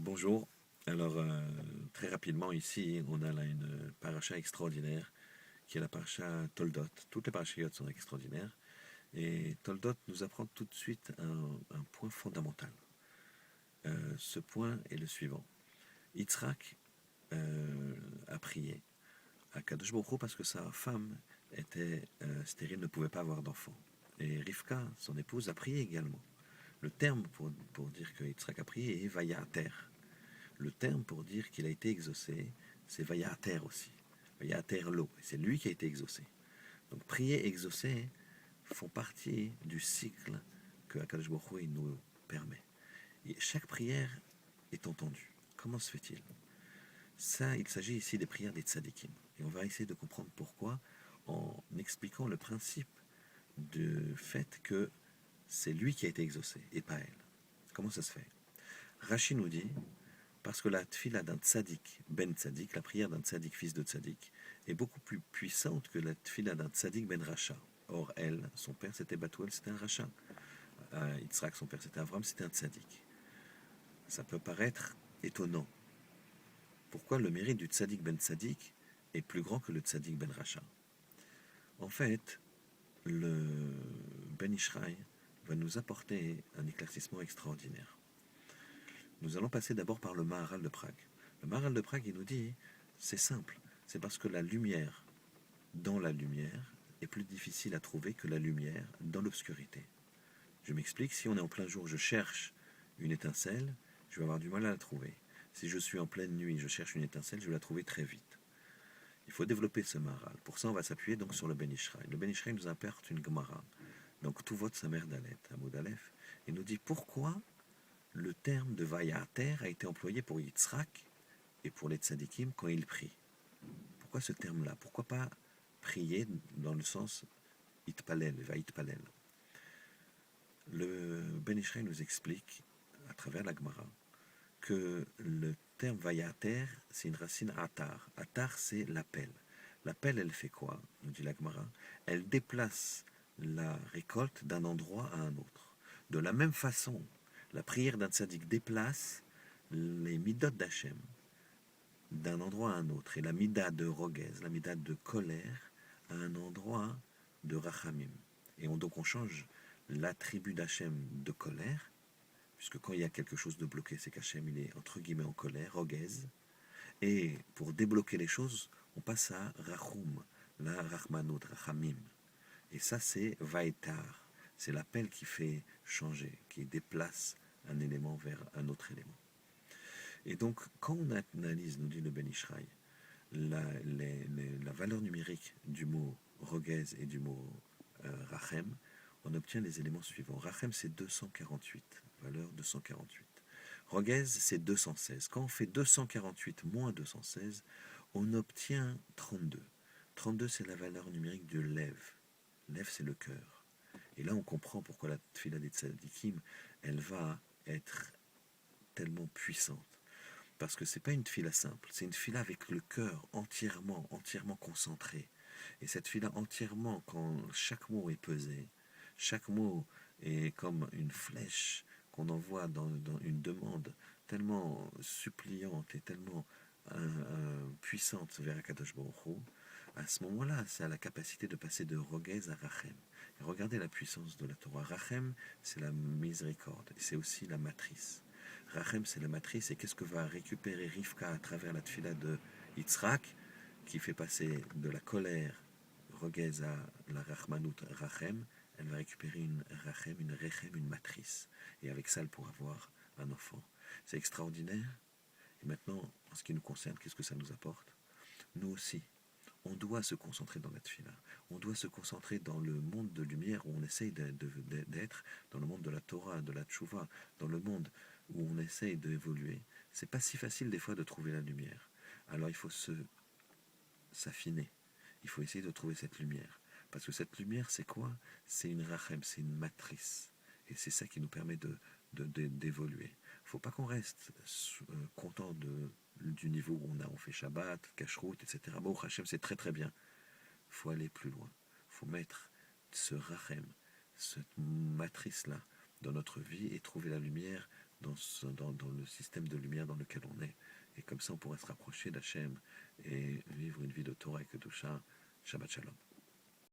Bonjour. Alors, très rapidement, ici, on a là une paracha extraordinaire, qui est la paracha Toldot. Toutes les parachiotes sont extraordinaires. Et Toldot nous apprend tout de suite un point fondamental. Ce point est le suivant. Yitzhak a prié à Kadosh Baruch Hu parce que sa femme était stérile, ne pouvait pas avoir d'enfant. Et Rivka, son épouse, a prié également. Le terme pour dire que Yitzhak a prié est Vayater. Le terme pour dire qu'il a été exaucé, c'est Vayater aussi. Vayater lo. C'est lui qui a été exaucé. Donc prier, exaucer font partie du cycle que Akadosh Baruch Hu nous permet. Et chaque prière est entendue. Comment se fait-il? Ça, il s'agit ici des prières des tzadikim. Et on va essayer de comprendre pourquoi en expliquant le principe du fait que c'est lui qui a été exaucé et pas elle. Comment ça se fait? Rashi nous dit parce que la tfila d'un tzaddik, ben tzaddik, la prière d'un tzaddik, fils de tzaddik, est beaucoup plus puissante que la tfila d'un tzaddik, ben racha. Or, elle, son père, c'était Batuel, c'était un racha. Yitzhak, son père, c'était Avram, c'était un tzaddik. Ça peut paraître étonnant. Pourquoi le mérite du tzaddik ben tzaddik est plus grand que le tzaddik ben racha? En fait, le ben Ishraï va nous apporter un éclaircissement extraordinaire. Nous allons passer d'abord par le Maharal de Prague. Le Maharal de Prague, il nous dit, c'est simple, c'est parce que la lumière dans la lumière est plus difficile à trouver que la lumière dans l'obscurité. Je m'explique, si on est en plein jour, je cherche une étincelle, je vais avoir du mal à la trouver. Si je suis en pleine nuit, je cherche une étincelle, je vais la trouver très vite. Il faut développer ce Maharal. Pour ça, on va s'appuyer donc sur le Ben Ishraï. Le Ben Ishraï nous apporte une Gemara. Donc, tout vote sa mère d'Alet, Hamoud Aleph, et nous dit pourquoi le terme de Vayater a été employé pour Yitzhak et pour les tzadikim quand ils prient. Pourquoi ce terme-là? Pourquoi pas prier dans le sens Itpalel, Vaitpalel? Le Ben Ishraï nous explique, à travers la Gemara, que le terme Vayater, c'est une racine Atar. Atar, c'est l'appel. L'appel, elle fait quoi? Nous dit la Gemara. Elle déplace la récolte d'un endroit à un autre. De la même façon, la prière d'un tzaddik déplace les midot d'Hachem d'un endroit à un autre. Et la mida de Rogez, la mida de colère, à un endroit de Rachamim. Et donc on change l'attribut d'Hachem de colère, puisque quand il y a quelque chose de bloqué, c'est qu'Hachem il est entre guillemets en colère, Rogez. Et pour débloquer les choses, on passe à Rachum, la Rachmanot, Rachamim. Et ça c'est Vaetar. C'est l'appel qui fait changer, qui déplace un élément vers un autre élément. Et donc, quand on analyse, nous dit le Ben Ishraï, la valeur numérique du mot Rogez et du mot Rachem, on obtient les éléments suivants. Rachem, c'est 248, valeur 248. Rogez, c'est 216. Quand on fait 248 moins 216, on obtient 32. 32, c'est la valeur numérique de Lev. Lev, c'est le cœur. Et là, on comprend pourquoi la Tfila des Tzadikim, elle va être tellement puissante. Parce que c'est pas une fila simple, c'est une fila avec le cœur entièrement concentré. Et cette fila entièrement, quand chaque mot est pesé, chaque mot est comme une flèche qu'on envoie dans une demande tellement suppliante et tellement puissante vers Akadosh Baruch Hu, à ce moment-là, ça a la capacité de passer de Rogez à Rachem. Et regardez la puissance de la Torah. Rachem, c'est la miséricorde, et c'est aussi la matrice. Rachem, c'est la matrice, et qu'est-ce que va récupérer Rivka à travers la tfila de Yitzhak, qui fait passer de la colère, Rogez, à la Rachmanout, Rachem? Elle va récupérer une Rachem, une Rechem, une matrice. Et avec ça, elle pourra avoir un enfant. C'est extraordinaire. Et maintenant, en ce qui nous concerne, qu'est-ce que ça nous apporte? Nous aussi, on doit se concentrer dans la tfila. On doit se concentrer dans le monde de lumière où on essaye d'être, dans le monde de la Torah, de la Tchouva, dans le monde où on essaye d'évoluer. C'est pas si facile des fois de trouver la lumière. Alors il faut s'affiner. Il faut essayer de trouver cette lumière. Parce que cette lumière, c'est quoi? C'est une rachem, c'est une matrice. Et c'est ça qui nous permet d'évoluer. Il ne faut pas qu'on reste content du niveau où on fait Shabbat, Kashrut, etc. Bon, Hachem, c'est très très bien. Il faut aller plus loin. Il faut mettre ce rachem, cette matrice-là, dans notre vie et trouver la lumière dans le système de lumière dans lequel on est. Et comme ça, on pourrait se rapprocher d'Hachem et vivre une vie de Torah et Kedusha. Shabbat Shalom.